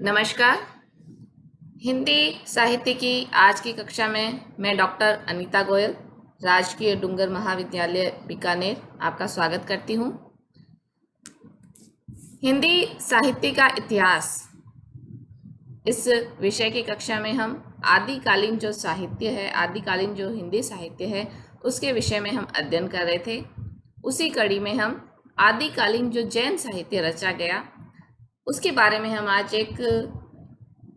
नमस्कार। हिंदी साहित्य की आज की कक्षा में मैं डॉक्टर अनीता गोयल, राजकीय डूंगर महाविद्यालय बीकानेर आपका स्वागत करती हूँ। हिंदी साहित्य का इतिहास, इस विषय की कक्षा में हम आदिकालीन जो साहित्य है, आदिकालीन जो हिंदी साहित्य है, उसके विषय में हम अध्ययन कर रहे थे। उसी कड़ी में हम आदिकालीन जो जैन साहित्य रचा गया, उसके बारे में हम आज एक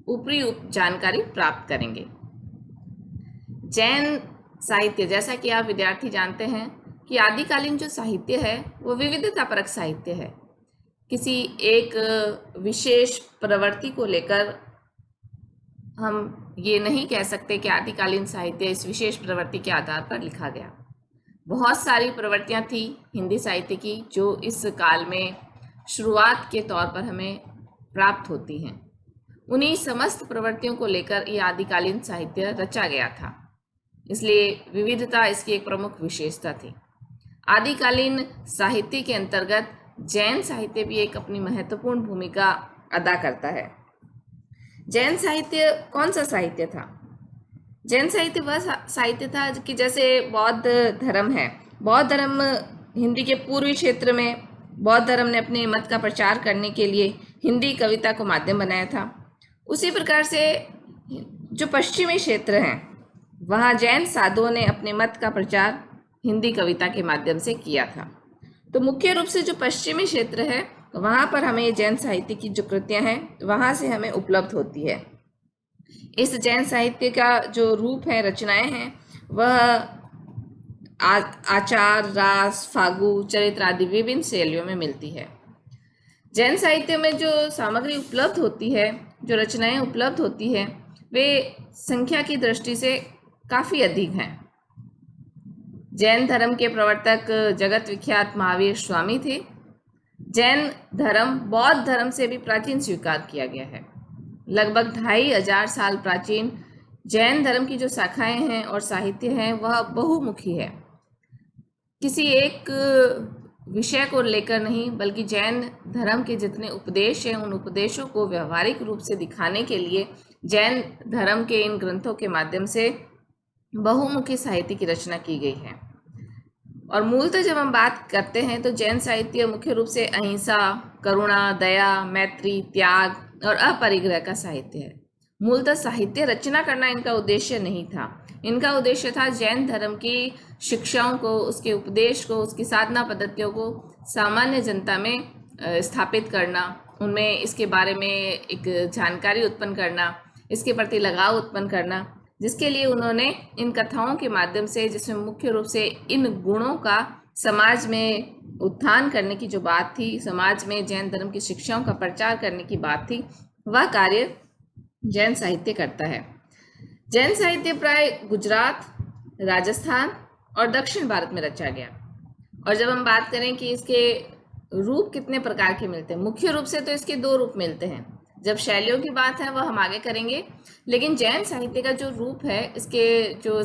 ऊपरी जानकारी प्राप्त करेंगे। जैन साहित्य, जैसा कि आप विद्यार्थी जानते हैं कि आदिकालीन जो साहित्य है वो विविधतापरक साहित्य है। किसी एक विशेष प्रवृत्ति को लेकर हम ये नहीं कह सकते कि आदिकालीन साहित्य इस विशेष प्रवृत्ति के आधार पर लिखा गया। बहुत सारी प्रवृत्तियां थी हिंदी साहित्य की जो इस काल में शुरुआत के तौर पर हमें प्राप्त होती हैं। उन्हीं समस्त प्रवृत्तियों को लेकर यह आदिकालीन साहित्य रचा गया था, इसलिए विविधता इसकी एक प्रमुख विशेषता थी। आदिकालीन साहित्य के अंतर्गत जैन साहित्य भी एक अपनी महत्वपूर्ण भूमिका अदा करता है। जैन साहित्य कौन सा साहित्य था? जैन साहित्य वह साहित्य था कि जैसे बौद्ध धर्म है, बौद्ध धर्म हिंदी के पूर्वी क्षेत्र में बौद्ध धर्म ने अपने मत का प्रचार करने के लिए हिंदी कविता को माध्यम बनाया था। उसी प्रकार से जो पश्चिमी क्षेत्र हैं वहाँ जैन साधुओं ने अपने मत का प्रचार हिंदी कविता के माध्यम से किया था। तो मुख्य रूप से जो पश्चिमी क्षेत्र है वहाँ पर हमें जैन साहित्य की जो कृतियाँ हैं वहाँ से हमें उपलब्ध होती है। इस जैन साहित्य का जो रूप है, रचनाएं हैं, वह आचार, रास, फागु, चरित्र आदि विभिन्न शैलियों में मिलती है। जैन साहित्य में जो सामग्री उपलब्ध होती है, जो रचनाएं उपलब्ध होती है, वे संख्या की दृष्टि से काफ़ी अधिक हैं। जैन धर्म के प्रवर्तक जगत विख्यात महावीर स्वामी थे। जैन धर्म बौद्ध धर्म से भी प्राचीन स्वीकार किया गया है। लगभग 2500 साल प्राचीन जैन धर्म की जो शाखाएं हैं और साहित्य हैं वह बहुमुखी है। किसी एक विषय को लेकर नहीं, बल्कि जैन धर्म के जितने उपदेश हैं उन उपदेशों को व्यवहारिक रूप से दिखाने के लिए जैन धर्म के इन ग्रंथों के माध्यम से बहुमुखी साहित्य की रचना की गई है। और मूलतः जब हम बात करते हैं तो जैन साहित्य मुख्य रूप से अहिंसा, करुणा, दया, मैत्री, त्याग और अपरिग्रह का साहित्य है। मूलतः साहित्य रचना करना इनका उद्देश्य नहीं था। इनका उद्देश्य था जैन धर्म की शिक्षाओं को, उसके उपदेश को, उसकी साधना पद्धतियों को सामान्य जनता में स्थापित करना, उनमें इसके बारे में एक जानकारी उत्पन्न करना, इसके प्रति लगाव उत्पन्न करना, जिसके लिए उन्होंने इन कथाओं के माध्यम से, जिसमें मुख्य रूप से इन गुणों का समाज में उत्थान करने की जो बात थी, समाज में जैन धर्म की शिक्षाओं का प्रचार करने की बात थी, वह कार्य जैन साहित्य करता है। जैन साहित्य प्राय गुजरात, राजस्थान और दक्षिण भारत में रचा गया। और जब हम बात करें कि इसके रूप कितने प्रकार के मिलते हैं, मुख्य रूप से तो इसके 2 रूप मिलते हैं। जब शैलियों की बात है वह हम आगे करेंगे, लेकिन जैन साहित्य का जो रूप है, इसके जो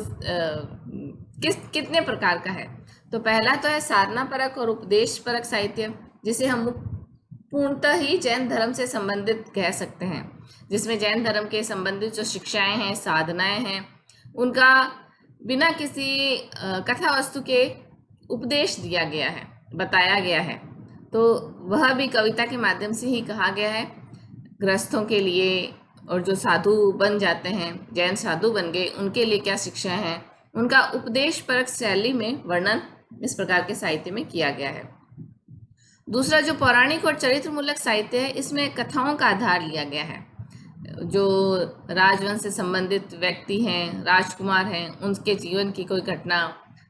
कितने प्रकार का है, तो पहला तो है साधना परक और उपदेश परक साहित्य, जिसे हम पूर्णतः ही जैन धर्म से संबंधित कह सकते हैं, जिसमें जैन धर्म के संबंधित जो शिक्षाएं हैं, साधनाएं हैं, उनका बिना किसी कथा वस्तु के उपदेश दिया गया है, बताया गया है। तो वह भी कविता के माध्यम से ही कहा गया है। गृहस्थों के लिए और जो साधु बन जाते हैं, जैन साधु बन गए, उनके लिए क्या शिक्षा है, उनका उपदेश परक शैली में वर्णन इस प्रकार के साहित्य में किया गया है। दूसरा जो पौराणिक और चरित्रमूलक साहित्य है, इसमें कथाओं का आधार लिया गया है। जो राजवंश से संबंधित व्यक्ति हैं, राजकुमार हैं, उनके जीवन की कोई घटना,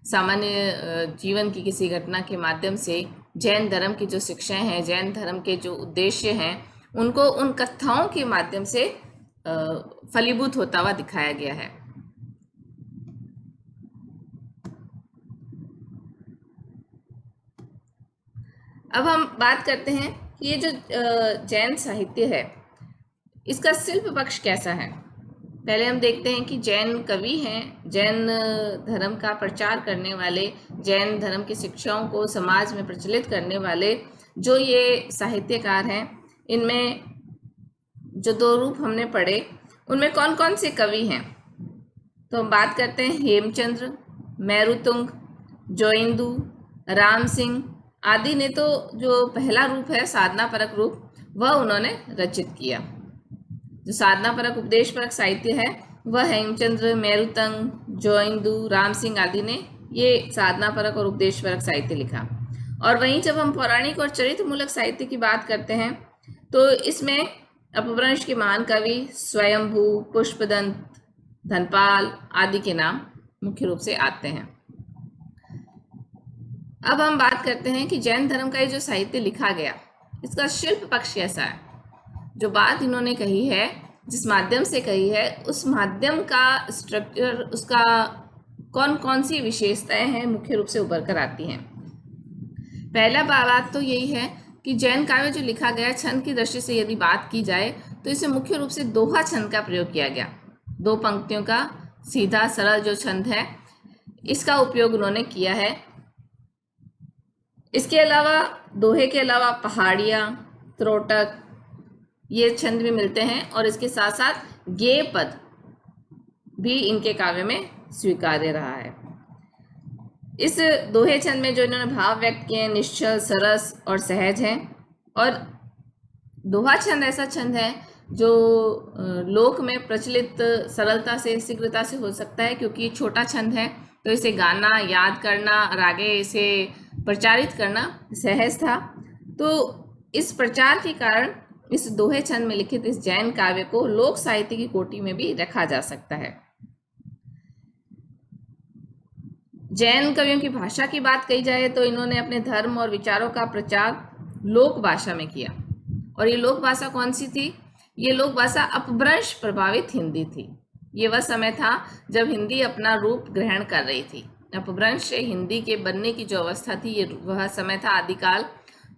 सामान्य जीवन की किसी घटना के माध्यम से जैन धर्म की जो शिक्षाएं हैं, जैन धर्म के जो उद्देश्य हैं, उनको उन कथाओं के माध्यम से फलीभूत होता हुआ दिखाया गया है। अब हम बात करते हैं कि ये जो जैन साहित्य है, इसका शिल्प पक्ष कैसा है। पहले हम देखते हैं कि जैन कवि हैं, जैन धर्म का प्रचार करने वाले, जैन धर्म की शिक्षाओं को समाज में प्रचलित करने वाले जो ये साहित्यकार हैं, इनमें जो दो रूप हमने पढ़े उनमें कौन कौन से कवि हैं? तो हम बात करते हैं हेमचंद्र, मेरुतुंग, जोइंदू, राम सिंह आदि ने तो जो पहला रूप है साधना परक रूप वह उन्होंने रचित किया। जो साधना परक उपदेश परक साहित्य है वह हेमचंद्र, मेरुतंग, जोइंदू, राम सिंह आदि ने ये साधना परक और उपदेश परक साहित्य लिखा। और वहीं जब हम पौराणिक और चरित्र मूलक साहित्य की बात करते हैं तो इसमें अपभ्रंश के महान कवि स्वयंभू, पुष्पदंत, धनपाल आदि के नाम मुख्य रूप से आते हैं। अब हम बात करते हैं कि जैन धर्म का ये जो साहित्य लिखा गया इसका शिल्प पक्ष कैसा है। जो बात इन्होंने कही है, जिस माध्यम से कही है, उस माध्यम का स्ट्रक्चर, उसका कौन कौन सी विशेषताएं हैं मुख्य रूप से उभर कर आती हैं। पहला बात तो यही है कि जैन काव्य जो लिखा गया छंद की दृष्टि से यदि बात की जाए तो इसमें मुख्य रूप से दोहा छंद का प्रयोग किया गया। दो पंक्तियों का सीधा सरल जो छंद है इसका उपयोग उन्होंने किया है। इसके अलावा दोहे के अलावा पहाड़ियाँ, त्रोटक ये छंद भी मिलते हैं और इसके साथ साथ गेय पद भी इनके काव्य में स्वीकार्य रहा है। इस दोहे छंद में जो इन्होंने भाव व्यक्त किए हैं निश्चल, सरस और सहज हैं। और दोहा छंद ऐसा छंद है जो लोक में प्रचलित सरलता से, शीघ्रता से हो सकता है क्योंकि छोटा छंद है तो इसे गाना, याद करना और आगे इसे प्रचारित करना सहज था। तो इस प्रचार के कारण इस दोहे छंद में लिखित इस जैन काव्य को लोक साहित्य की कोटि में भी रखा जा सकता है। जैन कवियों की भाषा की बात कही जाए तो इन्होंने अपने धर्म और विचारों का प्रचार लोक भाषा में किया। और ये लोक भाषा कौन सी थी? ये लोक भाषा अपभ्रंश प्रभावित हिंदी थी। ये वह समय था जब हिंदी अपना रूप ग्रहण कर रही थी। अपभ्रंश से हिंदी के बनने की जो अवस्था थी ये वह समय था आदिकाल।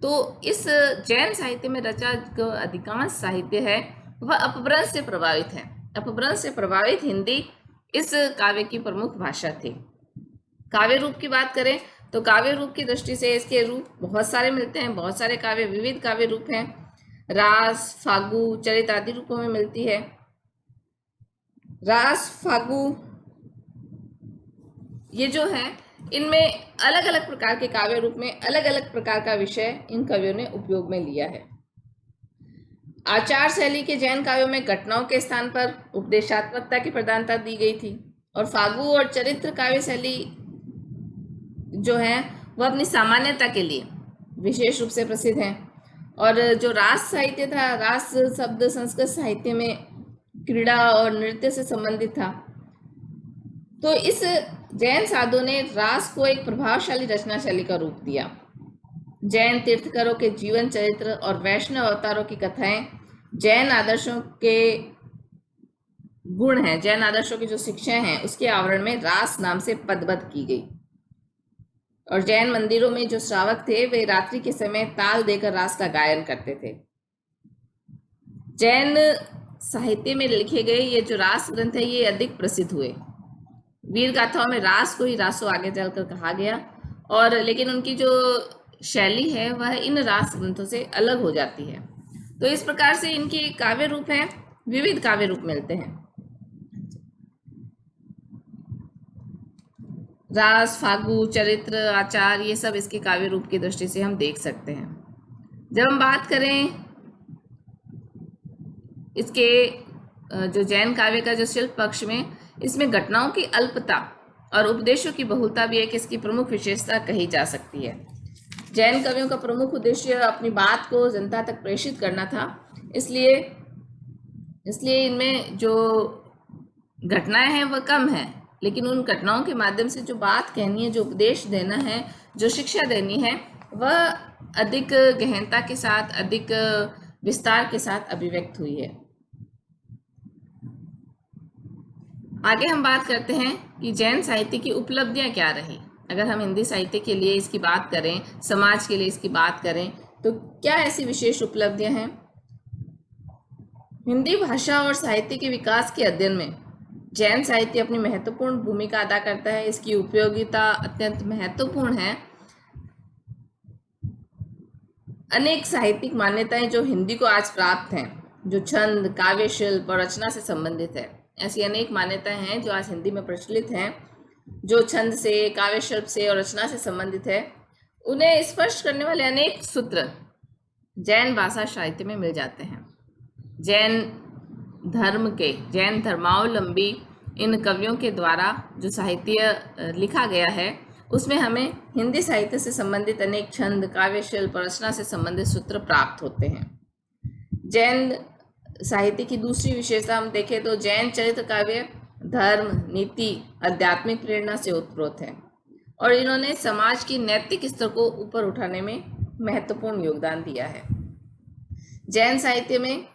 तो इस जैन साहित्य में रचा जो अधिकांश साहित्य है वह अपभ्रंश से प्रभावित है। अपभ्रंश से प्रभावित हिंदी इस काव्य की प्रमुख भाषा थी। काव्य रूप की बात करें तो काव्य रूप की दृष्टि से इसके रूप बहुत सारे मिलते हैं। बहुत सारे काव्य, विविध काव्य रूप हैं। रास, फागु, चरित आदि रूपों में मिलती है। रास, फागु ये जो है इनमें अलग अलग प्रकार के काव्य रूप में अलग अलग प्रकार का विषय इन कवियों ने उपयोग में लिया है। आचार शैली के जैन काव्यों में घटनाओं के स्थान पर उपदेशात्मकता की प्रधानता दी गई थी। और फागु और चरित्र काव्य शैली जो है वह अपनी सामान्यता के लिए विशेष रूप से प्रसिद्ध है। और जो रास साहित्य था, रास शब्द संस्कृत साहित्य में क्रीड़ा और नृत्य से संबंधित था। तो इस जैन साधुओं ने रास को एक प्रभावशाली रचना शैली का रूप दिया। जैन तीर्थंकरों के जीवन चरित्र और वैष्णव अवतारों की कथाएं जैन आदर्शों के गुण हैं, जैन आदर्शों की जो शिक्षाएं हैं उसके आवरण में रास नाम से पदबद्ध की गई। और जैन मंदिरों में जो श्रावक थे वे रात्रि के समय ताल देकर रास का गायन करते थे। जैन साहित्य में लिखे गए ये जो रास ग्रंथ है ये अधिक प्रसिद्ध हुए। वीर गाथाओं में रास को ही रासो आगे चलकर कहा गया। और लेकिन उनकी जो शैली है वह इन रास ग्रंथों से अलग हो जाती है। तो इस प्रकार से इनके काव्य रूप हैं, विविध काव्य रूप मिलते हैं। रास, फागु, चरित्र, आचार ये सब इसके काव्य रूप की दृष्टि से हम देख सकते हैं। जब हम बात करें इसके जो जैन काव्य का जो शिल्प पक्ष में, इसमें घटनाओं की अल्पता और उपदेशों की बहुलता भी एक इसकी प्रमुख विशेषता कही जा सकती है। जैन कवियों का प्रमुख उद्देश्य अपनी बात को जनता तक प्रेषित करना था। इसलिए इनमें जो घटनाएं हैं वह कम है, लेकिन उन घटनाओं के माध्यम से जो बात कहनी है, जो उपदेश देना है, जो शिक्षा देनी है वह अधिक गहनता के साथ, अधिक विस्तार के साथ अभिव्यक्त हुई है। आगे हम बात करते हैं कि जैन साहित्य की उपलब्धियां क्या रही। अगर हम हिंदी साहित्य के लिए इसकी बात करें, समाज के लिए इसकी बात करें तो क्या ऐसी विशेष उपलब्धियां हैं? हिंदी भाषा और साहित्य के विकास के अध्ययन में जैन साहित्य अपनी महत्वपूर्ण भूमिका अदा करता है। इसकी उपयोगिता अत्यंत महत्वपूर्ण है। अनेक साहित्यिक मान्यताएं जो हिंदी को आज प्राप्त हैं, जो छंद, काव्य शिल्प और रचना से संबंधित है। ऐसी अनेक मान्यताएं हैं जो आज हिंदी में प्रचलित हैं, जो छंद से, काव्य शिल्प से और रचना से संबंधित है। उन्हें स्पष्ट करने वाले अनेक सूत्र जैन भाषा साहित्य में मिल जाते हैं। जैन धर्मावलंबी इन कवियों के द्वारा जो साहित्य लिखा गया है, उसमें हमें हिंदी साहित्य से संबंधित अनेक छंद, काव्य शिल्प और रचना से संबंधित सूत्र प्राप्त होते हैं। जैन साहित्य की दूसरी विशेषता हम देखें तो जैन चरित्र काव्य धर्म, नीति, आध्यात्मिक प्रेरणा से उत्प्रोत है और इन्होंने समाज की नैतिक स्तर को ऊपर उठाने में महत्वपूर्ण योगदान दिया है। जैन साहित्य में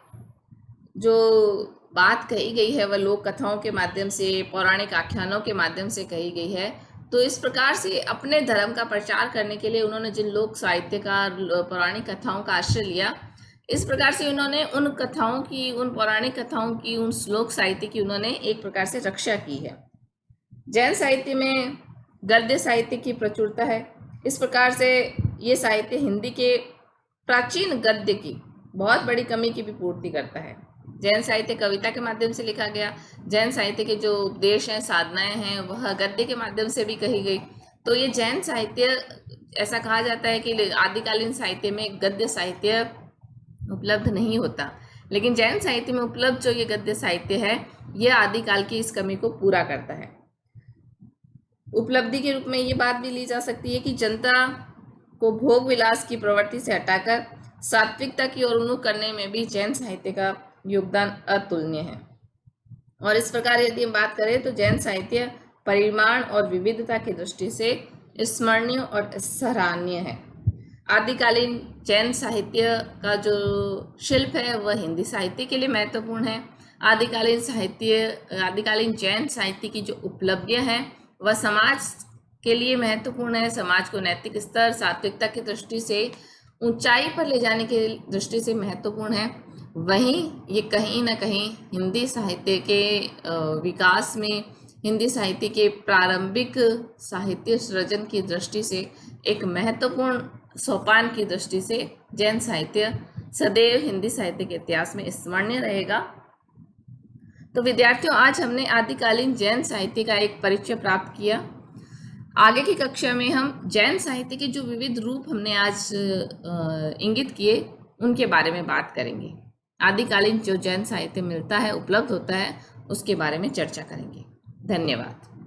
जो बात कही गई है वह लोक कथाओं के माध्यम से, पौराणिक आख्यानों के माध्यम से कही गई है। तो इस प्रकार से अपने धर्म का प्रचार करने के लिए उन्होंने जिन लोक साहित्य का, पौराणिक कथाओं का आश्रय लिया, इस प्रकार से उन्होंने उन कथाओं की, उन पौराणिक कथाओं की, उन श्लोक साहित्य की उन्होंने एक प्रकार से रक्षा की है। जैन साहित्य में गद्य साहित्य की प्रचुरता है। इस प्रकार से ये साहित्य हिंदी के प्राचीन गद्य की बहुत बड़ी कमी की भी पूर्ति करता है। जैन साहित्य कविता के माध्यम से लिखा गया। जैन साहित्य के जो उपदेश हैं, साधनाएं हैं, वह गद्य के माध्यम से भी कही गई। तो ये जैन साहित्य, ऐसा कहा जाता है कि आदिकालीन साहित्य में गद्य साहित्य उपलब्ध नहीं होता, लेकिन जैन साहित्य में उपलब्ध जो ये गद्य साहित्य है, यह आदिकाल की इस कमी को पूरा करता है। उपलब्धि के रूप में ये बात भी ली जा सकती है कि जनता को भोग विलास की प्रवृत्ति से हटाकर सात्विकता की ओर उन्मुख करने में भी जैन साहित्य का योगदान अतुलनीय है। और इस प्रकार यदि हम बात करें तो जैन साहित्य परिमाण और विविधता की दृष्टि से स्मरणीय और सराहनीय है। आदिकालीन जैन साहित्य का जो शिल्प है वह हिंदी साहित्य के लिए महत्वपूर्ण है। आदिकालीन जैन साहित्य की जो उपलब्धियां हैं वह समाज के लिए महत्वपूर्ण है। समाज को नैतिक स्तर, सात्विकता की दृष्टि से ऊंचाई पर ले जाने की दृष्टि से महत्वपूर्ण है। वहीं ये कहीं ना कहीं हिंदी साहित्य के विकास में, हिंदी साहित्य के प्रारंभिक साहित्य सृजन की दृष्टि से एक महत्वपूर्ण सोपान की दृष्टि से जैन साहित्य सदैव हिंदी साहित्य के इतिहास में स्मरणीय रहेगा। तो विद्यार्थियों, आज हमने आदिकालीन जैन साहित्य का एक परिचय प्राप्त किया। आगे की कक्षा में हम जैन साहित्य के जो विविध रूप हमने आज इंगित किए, उनके बारे में बात करेंगे। आदिकालीन जो जैन साहित्य मिलता है, उपलब्ध होता है, उसके बारे में चर्चा करेंगे। धन्यवाद।